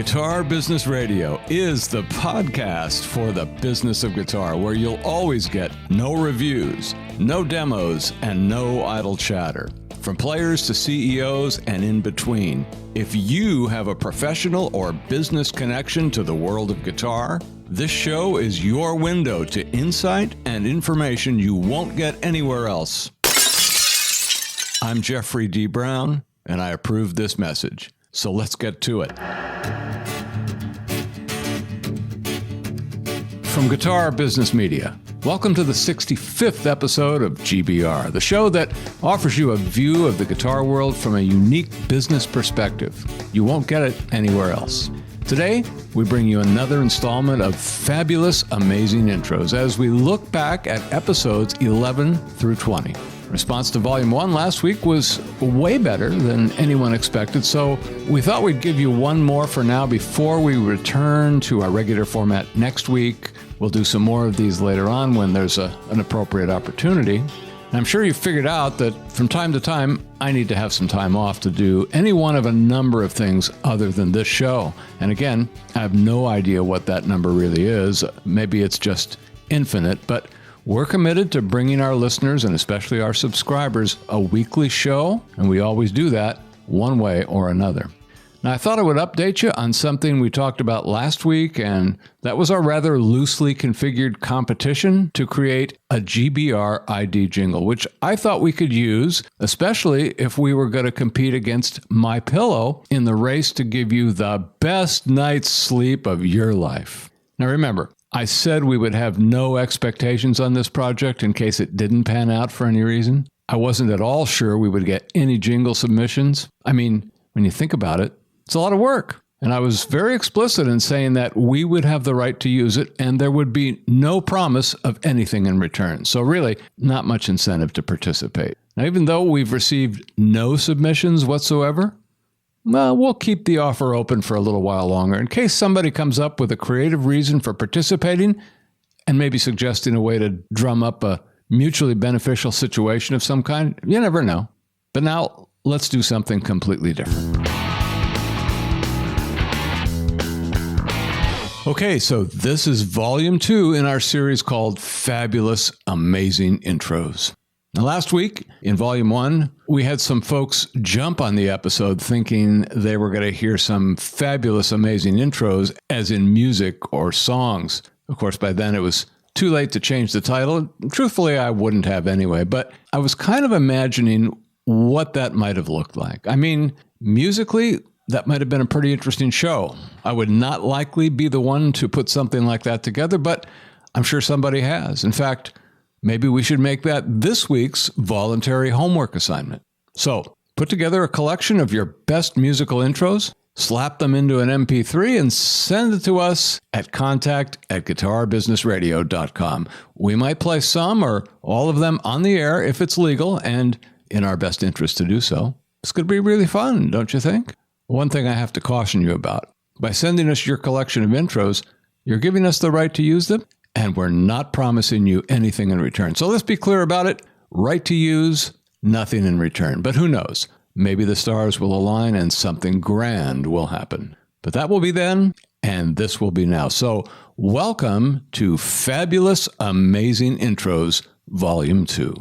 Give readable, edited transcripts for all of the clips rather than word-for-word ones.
Guitar Business Radio is the podcast for the business of guitar, where you'll always get no reviews, no demos, and no idle chatter. From players to CEOs and in between. If you have a professional or business connection to the world of guitar, this show is your window to insight and information you won't get anywhere else. I'm Jeffrey D. Brown, and I approve this message. So let's get to it. From Guitar Business Media, welcome to the 65th episode of GBR, the show that offers you a view of the guitar world from a unique business perspective. You won't get it anywhere else. Today, we bring you another installment of fabulous, amazing intros as we look back at episodes 11 through 20. Response to Volume 1 last week was way better than anyone expected, so we thought we'd give you one more for now before we return to our regular format next week. We'll do some more of these later on when there's an appropriate opportunity. And I'm sure you've figured out that from time to time, I need to have some time off to do any one of a number of things other than this show. And again, I have no idea what that number really is. Maybe it's just infinite, but we're committed to bringing our listeners, and especially our subscribers, a weekly show, and we always do that one way or another. Now, I thought I would update you on something we talked about last week, and that was our rather loosely configured competition to create a GBR ID jingle, which I thought we could use, especially if we were going to compete against MyPillow in the race to give you the best night's sleep of your life. Now, remember, I said we would have no expectations on this project in case it didn't pan out for any reason. I wasn't at all sure we would get any jingle submissions. I mean, when you think about it, it's a lot of work. And I was very explicit in saying that we would have the right to use it and there would be no promise of anything in return. So really, not much incentive to participate. Now, even though we've received no submissions whatsoever, well, we'll keep the offer open for a little while longer in case somebody comes up with a creative reason for participating and maybe suggesting a way to drum up a mutually beneficial situation of some kind. You never know. But now, let's do something completely different. Okay, so this is Volume 2 in our series called Fabulous, Amazing Intros. Now, last week, in Volume 1, we had some folks jump on the episode thinking they were going to hear some fabulous, amazing intros, as in music or songs. Of course, by then it was too late to change the title. Truthfully, I wouldn't have anyway, but I was kind of imagining what that might have looked like. I mean, musically, that might have been a pretty interesting show. I would not likely be the one to put something like that together, but I'm sure somebody has. In fact, maybe we should make that this week's voluntary homework assignment. So, put together a collection of your best musical intros, slap them into an MP3, and send it to us at contact@guitarbusinessradio.com. We might play some or all of them on the air if it's legal and in our best interest to do so. This could be really fun, don't you think? One thing I have to caution you about. By sending us your collection of intros, you're giving us the right to use them, and we're not promising you anything in return. So let's be clear about it. Right to use, nothing in return. But who knows? Maybe the stars will align and something grand will happen. But that will be then, and this will be now. So welcome to Fabulous, Amazing Intros, Volume 2.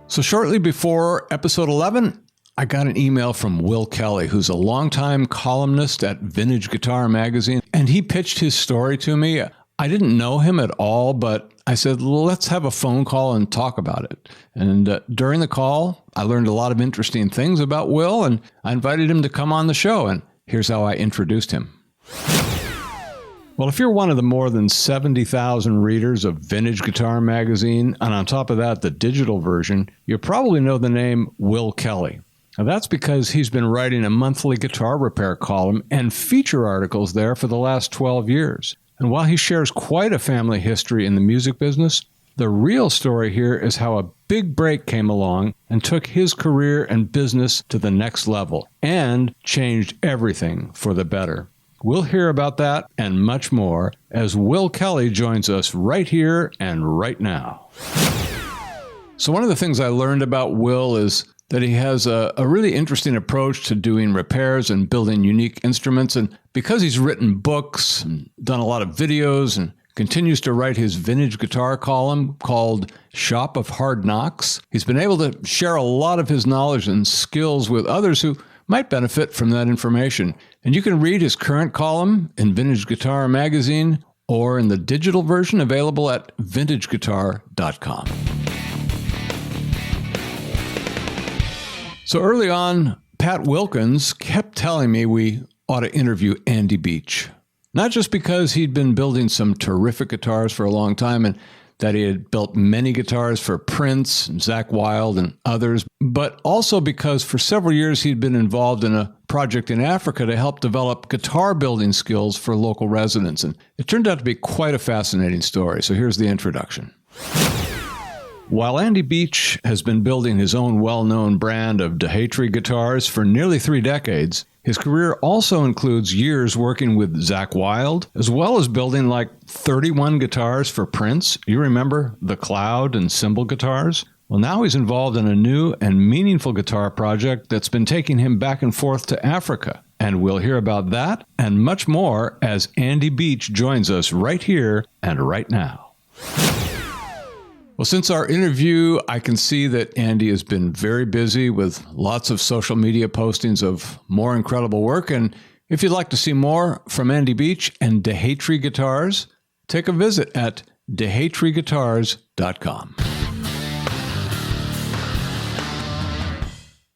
So shortly before episode 11, I got an email from Will Kelly, who's a longtime columnist at Vintage Guitar magazine, and he pitched his story to me. I didn't know him at all, but I said, let's have a phone call and talk about it. And during the call, I learned a lot of interesting things about Will, and I invited him to come on the show, and here's how I introduced him. Well, if you're one of the more than 70,000 readers of Vintage Guitar magazine, and on top of that, the digital version, you probably know the name Will Kelly. Now, that's because he's been writing a monthly guitar repair column and feature articles there for the last 12 years. And while he shares quite a family history in the music business, the real story here is how a big break came along and took his career and business to the next level and changed everything for the better. We'll hear about that and much more as Will Kelly joins us right here and right now. So one of the things I learned about Will is that he has a really interesting approach to doing repairs and building unique instruments. And because he's written books and done a lot of videos and continues to write his vintage guitar column called Shop of Hard Knocks, he's been able to share a lot of his knowledge and skills with others who might benefit from that information. And you can read his current column in Vintage Guitar magazine or in the digital version available at vintageguitar.com. So early on, Pat Wilkins kept telling me we ought to interview Andy Beach. Not just because he'd been building some terrific guitars for a long time and that he had built many guitars for Prince, and Zakk Wylde, and others, but also because for several years he'd been involved in a project in Africa to help develop guitar building skills for local residents. And it turned out to be quite a fascinating story. So here's the introduction. While Andy Beach has been building his own well-known brand of Dhehatri guitars for nearly 3 decades, his career also includes years working with Zakk Wylde, as well as building like 31 guitars for Prince. You remember the Cloud and Cymbal guitars? Well, now he's involved in a new and meaningful guitar project that's been taking him back and forth to Africa. And we'll hear about that and much more as Andy Beach joins us right here and right now. Well, since our interview, I can see that Andy has been very busy with lots of social media postings of more incredible work. And if you'd like to see more from Andy Beach and Dhehatri Guitars, take a visit at dhehatriguitars.com.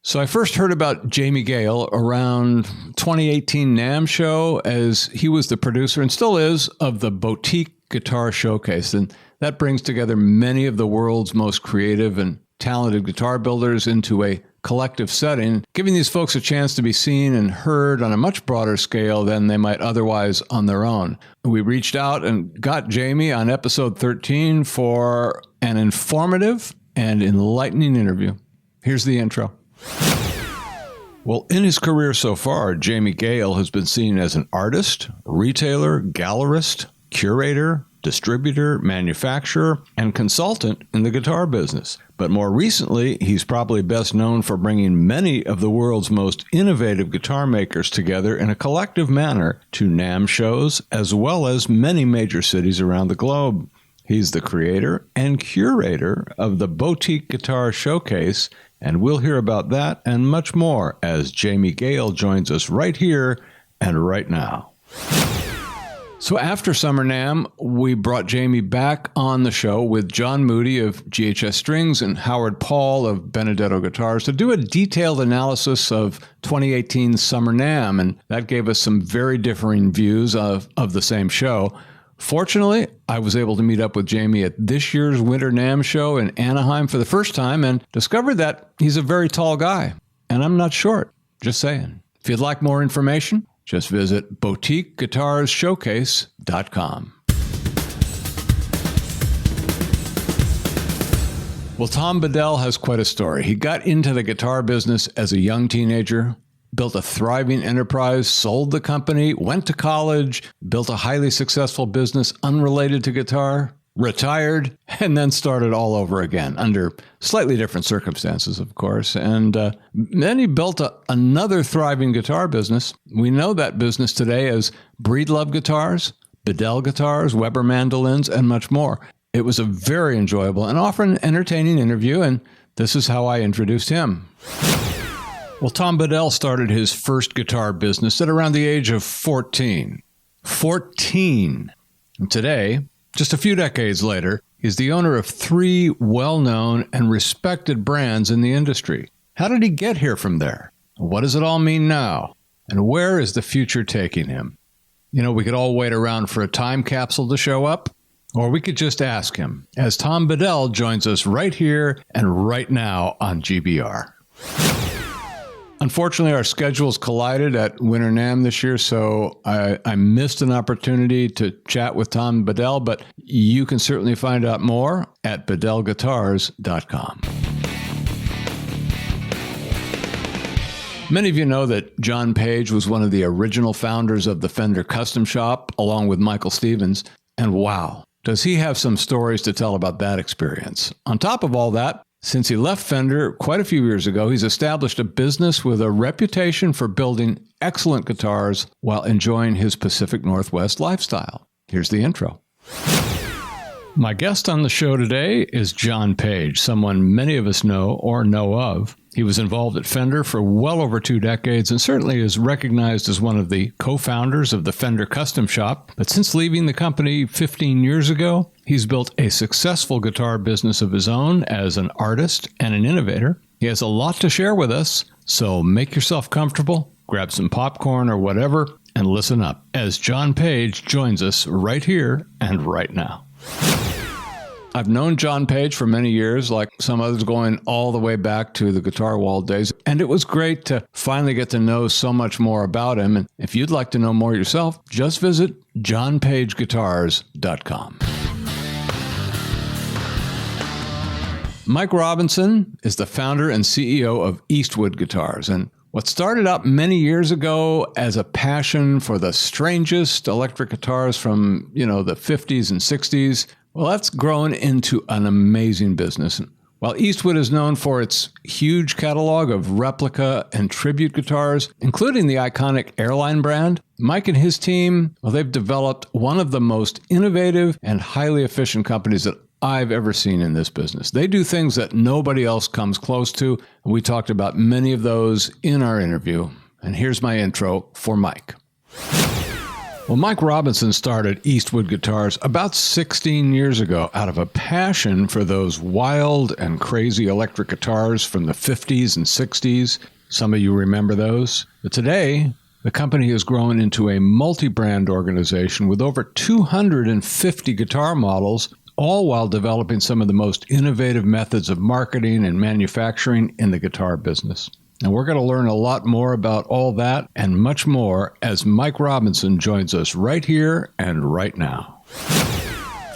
So I first heard about Jamie Gale around 2018 NAMM show as he was the producer and still is of the Boutique Guitar Showcase. And that brings together many of the world's most creative and talented guitar builders into a collective setting, giving these folks a chance to be seen and heard on a much broader scale than they might otherwise on their own. We reached out and got Jamie on episode 13 for an informative and enlightening interview. Here's the intro. Well, in his career so far, Jamie Gale has been seen as an artist, retailer, gallerist, curator, distributor, manufacturer, and consultant in the guitar business. But more recently, he's probably best known for bringing many of the world's most innovative guitar makers together in a collective manner to NAMM shows, as well as many major cities around the globe. He's the creator and curator of the Boutique Guitar Showcase, and we'll hear about that and much more as Jamie Gale joins us right here and right now. So after Summer NAMM, we brought Jamie back on the show with John Moody of GHS Strings and Howard Paul of Benedetto Guitars to do a detailed analysis of 2018 Summer NAMM, and that gave us some very differing views of the same show. Fortunately, I was able to meet up with Jamie at this year's Winter NAMM show in Anaheim for the first time and discovered that he's a very tall guy. And I'm not short, just saying. If you'd like more information, just visit boutiqueguitarsshowcase.com. Well, Tom Bedell has quite a story. He got into the guitar business as a young teenager, built a thriving enterprise, sold the company, went to college, built a highly successful business unrelated to guitar, retired, and then started all over again under slightly different circumstances, of course. And then he built another thriving guitar business. We know that business today as Breedlove Guitars, Bedell Guitars, Weber Mandolins, and much more. It was a very enjoyable and often entertaining interview, and this is how I introduced him. Well, Tom Bedell started his first guitar business at around the age of 14. 14! And today, just a few decades later, he's the owner of 3 well-known and respected brands in the industry. How did he get here from there? What does it all mean now? And where is the future taking him? You know, we could all wait around for a time capsule to show up, or we could just ask him, as Tom Bedell joins us right here and right now on GBR. Unfortunately, our schedules collided at Winter NAMM this year, so I missed an opportunity to chat with Tom Bedell, but you can certainly find out more at bedellguitars.com. Many of you know that John Page was one of the original founders of the Fender Custom Shop, along with Michael Stevens. And wow, does he have some stories to tell about that experience. On top of all that, since he left Fender quite a few years ago, he's established a business with a reputation for building excellent guitars while enjoying his Pacific Northwest lifestyle. Here's the intro. My guest on the show today is John Page, someone many of us know or know of. He was involved at Fender for well over 2 decades and certainly is recognized as one of the co-founders of the Fender Custom Shop. But since leaving the company 15 years ago, he's built a successful guitar business of his own as an artist and an innovator. He has a lot to share with us, so make yourself comfortable, grab some popcorn or whatever, and listen up as John Page joins us right here and right now. I've known John Page for many years, like some others, going all the way back to the Guitar Wall days. And it was great to finally get to know so much more about him. And if you'd like to know more yourself, just visit johnpageguitars.com. Mike Robinson is the founder and CEO of Eastwood Guitars. And what started out many years ago as a passion for the strangest electric guitars from, the 50s and 60s, well, that's grown into an amazing business. While Eastwood is known for its huge catalog of replica and tribute guitars, including the iconic Airline brand, Mike and his team, well, they've developed one of the most innovative and highly efficient companies that I've ever seen in this business. They do things that nobody else comes close to, and we talked about many of those in our interview. And here's my intro for Mike. Well, Mike Robinson started Eastwood Guitars about 16 years ago out of a passion for those wild and crazy electric guitars from the 50s and 60s. Some of you remember those. But today, the company has grown into a multi-brand organization with over 250 guitar models, all while developing some of the most innovative methods of marketing and manufacturing in the guitar business. And we're going to learn a lot more about all that and much more as Mike Robinson joins us right here and right now.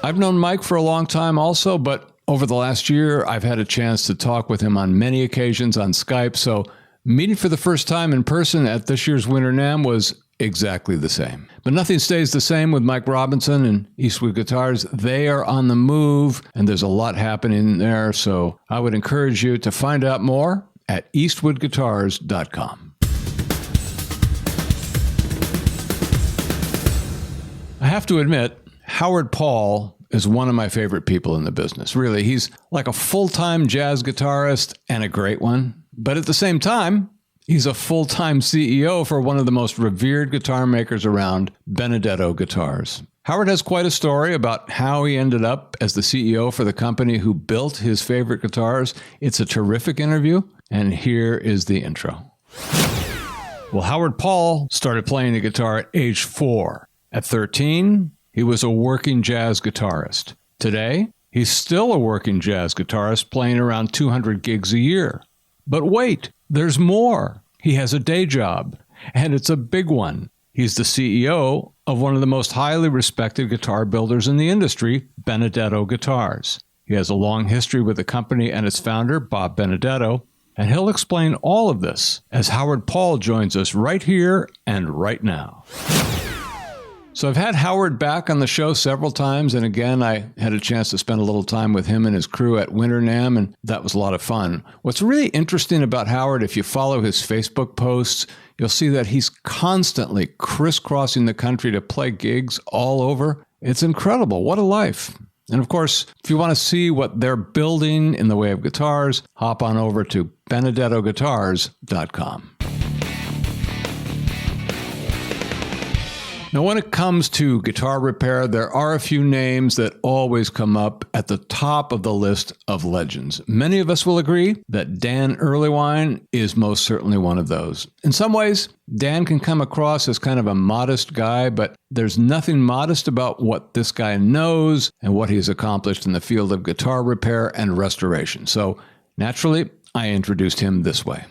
I've known Mike for a long time also, but over the last year, I've had a chance to talk with him on many occasions on Skype. So meeting for the first time in person at this year's Winter NAMM was exactly the same. But nothing stays the same with Mike Robinson and Eastwood Guitars. They are on the move, and there's a lot happening there. So I would encourage you to find out more at eastwoodguitars.com. I have to admit, Howard Paul is one of my favorite people in the business. Really, he's like a full-time jazz guitarist and a great one. But at the same time, he's a full-time CEO for one of the most revered guitar makers around, Benedetto Guitars. Howard has quite a story about how he ended up as the CEO for the company who built his favorite guitars. It's a terrific interview, and here is the intro. Well, Howard Paul started playing the guitar at age 4. At 13, he was a working jazz guitarist. Today, he's still a working jazz guitarist playing around 200 gigs a year. But wait, there's more. He has a day job, and it's a big one. He's the CEO of one of the most highly respected guitar builders in the industry, Benedetto Guitars. He has a long history with the company and its founder, Bob Benedetto, and he'll explain all of this as Howard Paul joins us right here and right now. So I've had Howard back on the show several times, and again, I had a chance to spend a little time with him and his crew at Winter NAMM, and that was a lot of fun. What's really interesting about Howard, if you follow his Facebook posts, you'll see that he's constantly crisscrossing the country to play gigs all over. It's incredible. What a life. And of course, if you want to see what they're building in the way of guitars, hop on over to benedettoguitars.com. Now, when it comes to guitar repair, there are a few names that always come up at the top of the list of legends. Many of us will agree that Dan Earlywine is most certainly one of those. In some ways, Dan can come across as kind of a modest guy, but there's nothing modest about what this guy knows and what he's accomplished in the field of guitar repair and restoration. So, naturally, I introduced him this way.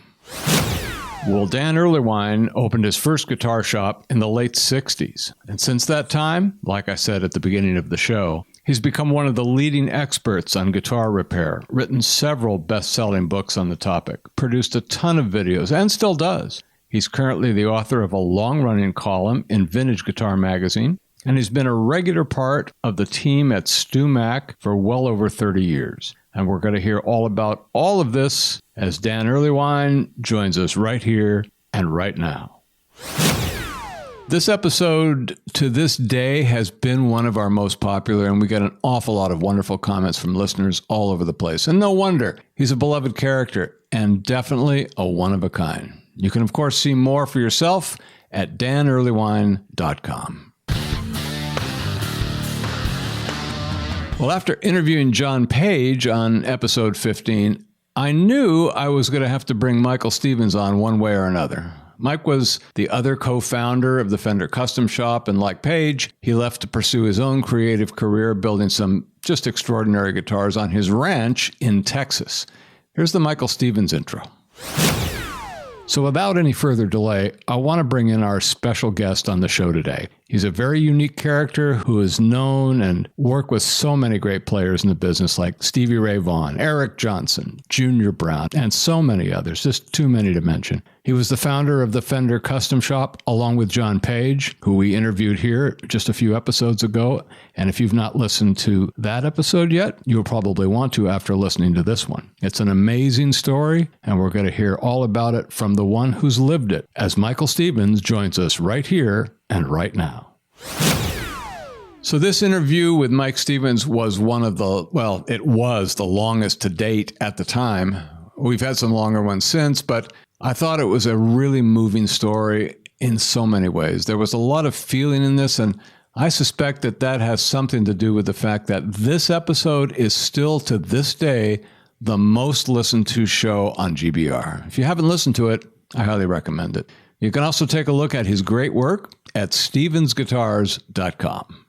Well, Dan Earlywine opened his first guitar shop in the late 60s. And since that time, like I said at the beginning of the show, He's become one of the leading experts on guitar repair, written several best-selling books on the topic, produced a ton of videos, and still does. He's currently the author of a long-running column in Vintage Guitar Magazine, and he's been a regular part of the team at Stu Mac for well over 30 years. And we're going to hear all about all of this as Dan Earlywine joins us right here and right now. This episode to this day has been one of our most popular, and we get an awful lot of wonderful comments from listeners all over the place. And no wonder. He's a beloved character and definitely a one-of-a-kind. You can, of course, see more for yourself at danearlywine.com. Well, after interviewing John Page on episode 15, I knew I was going to have to bring Michael Stevens on one way or another. Mike was the other co-founder of the Fender Custom Shop, and like Page, he left to pursue his own creative career building some just extraordinary guitars on his ranch in Texas. Here's the Michael Stevens intro. So without any further delay, I want to bring in our special guest on the show today. He's a very unique character who is known and worked with so many great players in the business like Stevie Ray Vaughan, Eric Johnson, Junior Brown, and so many others, just too many to mention. He was the founder of the Fender Custom Shop along with John Page, who we interviewed here just a few episodes ago. And if you've not listened to that episode yet, you'll probably want to after listening to this one. It's an amazing story, and we're going to hear all about it from the one who's lived it, as Michael Stevens joins us right here and right now. So this interview with Mike Stevens was it was the longest to date at the time. We've had some longer ones since, but I thought it was a really moving story in so many ways. There was a lot of feeling in this, and I suspect that has something to do with the fact that this episode is still to this day the most listened to show on GBR. If you haven't listened to it, I highly recommend it. You can also take a look at his great work at stevensguitars.com.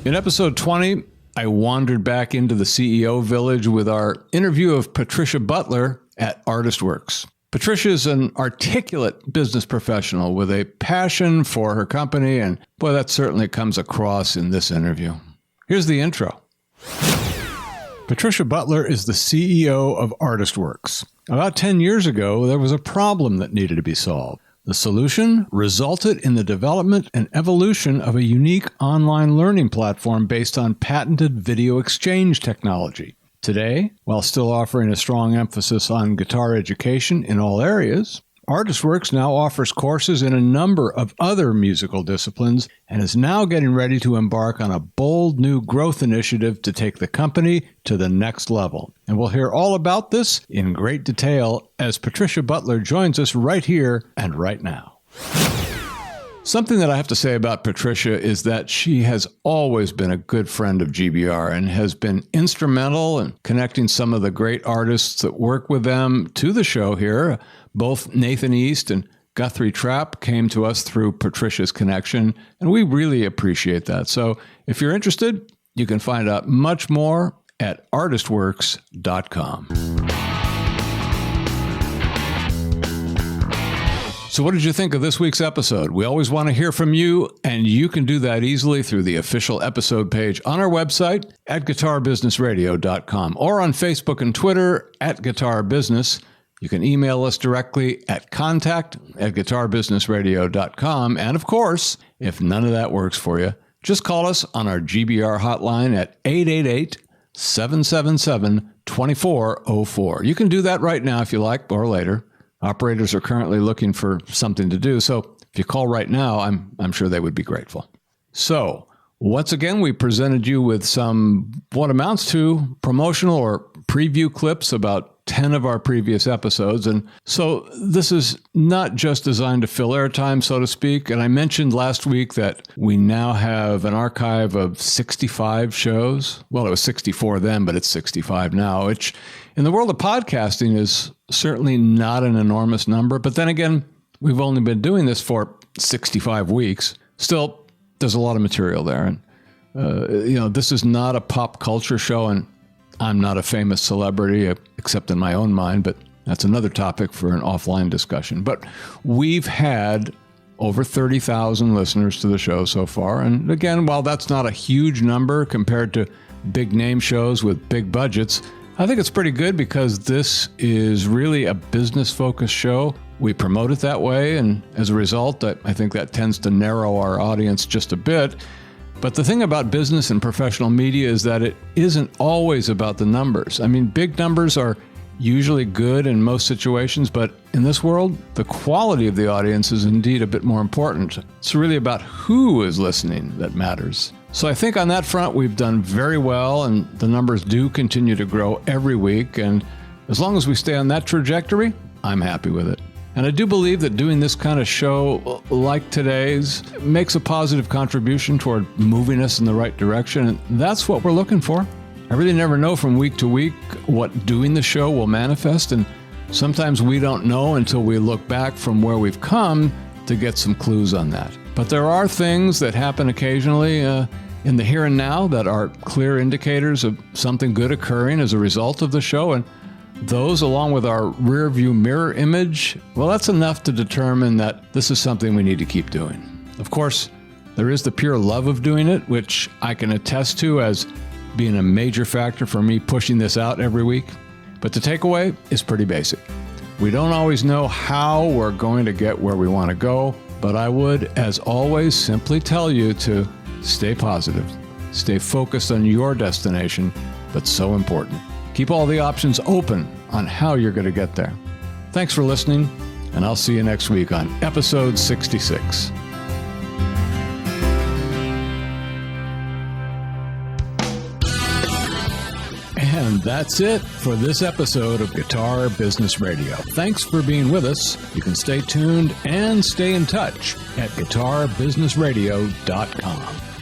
In episode 20, I wandered back into the CEO village with our interview of Patricia Butler at ArtistWorks. Patricia is an articulate business professional with a passion for her company, and boy, that certainly comes across in this interview. Here's the intro. Patricia Butler is the CEO of ArtistWorks. About 10 years ago, there was a problem that needed to be solved. The solution resulted in the development and evolution of a unique online learning platform based on patented video exchange technology. Today, while still offering a strong emphasis on guitar education in all areas, ArtistWorks now offers courses in a number of other musical disciplines and is now getting ready to embark on a bold new growth initiative to take the company to the next level. And we'll hear all about this in great detail as Patricia Butler joins us right here and right now. Something that I have to say about Patricia is that she has always been a good friend of GBR and has been instrumental in connecting some of the great artists that work with them to the show here. Both Nathan East and Guthrie Trapp came to us through Patricia's connection, and we really appreciate that. So if you're interested, you can find out much more at artistworks.com. So what did you think of this week's episode? We always want to hear from you, and you can do that easily through the official episode page on our website at guitarbusinessradio.com or on Facebook and Twitter at Guitar Business. You can email us directly at contact@guitarbusinessradio.com. And of course, if none of that works for you, just call us on our GBR hotline at 888-777-2404. You can do that right now if you like, or later. Operators are currently looking for something to do, so if you call right now, I'm sure they would be grateful. So, once again, we presented you with some what amounts to promotional or preview clips about 10 of our previous episodes. And so this is not just designed to fill airtime, so to speak. And I mentioned last week that we now have an archive of 65 shows. Well, it was 64 then, but it's 65 now, which in the world of podcasting is certainly not an enormous number. But then again, we've only been doing this for 65 weeks. Still, there's a lot of material there. And, this is not a pop culture show, and I'm not a famous celebrity, except in my own mind, but that's another topic for an offline discussion. But we've had over 30,000 listeners to the show so far. And again, while that's not a huge number compared to big name shows with big budgets, I think it's pretty good because this is really a business-focused show. We promote it that way, and as a result, I think that tends to narrow our audience just a bit. But the thing about business and professional media is that it isn't always about the numbers. I mean, big numbers are usually good in most situations, but in this world, the quality of the audience is indeed a bit more important. It's really about who is listening that matters. So I think on that front, we've done very well, and the numbers do continue to grow every week. And as long as we stay on that trajectory, I'm happy with it. And I do believe that doing this kind of show like today's makes a positive contribution toward moving us in the right direction. And that's what we're looking for. I really never know from week to week what doing the show will manifest, and sometimes we don't know until we look back from where we've come to get some clues on that. But there are things that happen occasionally in the here and now that are clear indicators of something good occurring as a result of the show, and those, along with our rear view mirror image, well, that's enough to determine that this is something we need to keep doing. Of course, there is the pure love of doing it, which I can attest to as being a major factor for me pushing this out every week. But the takeaway is pretty basic. We don't always know how we're going to get where we want to go, but I would, as always, simply tell you to stay positive, stay focused on your destination that's so important. Keep all the options open on how you're going to get there. Thanks for listening, and I'll see you next week on episode 66. And that's it for this episode of Guitar Business Radio. Thanks for being with us. You can stay tuned and stay in touch at guitarbusinessradio.com.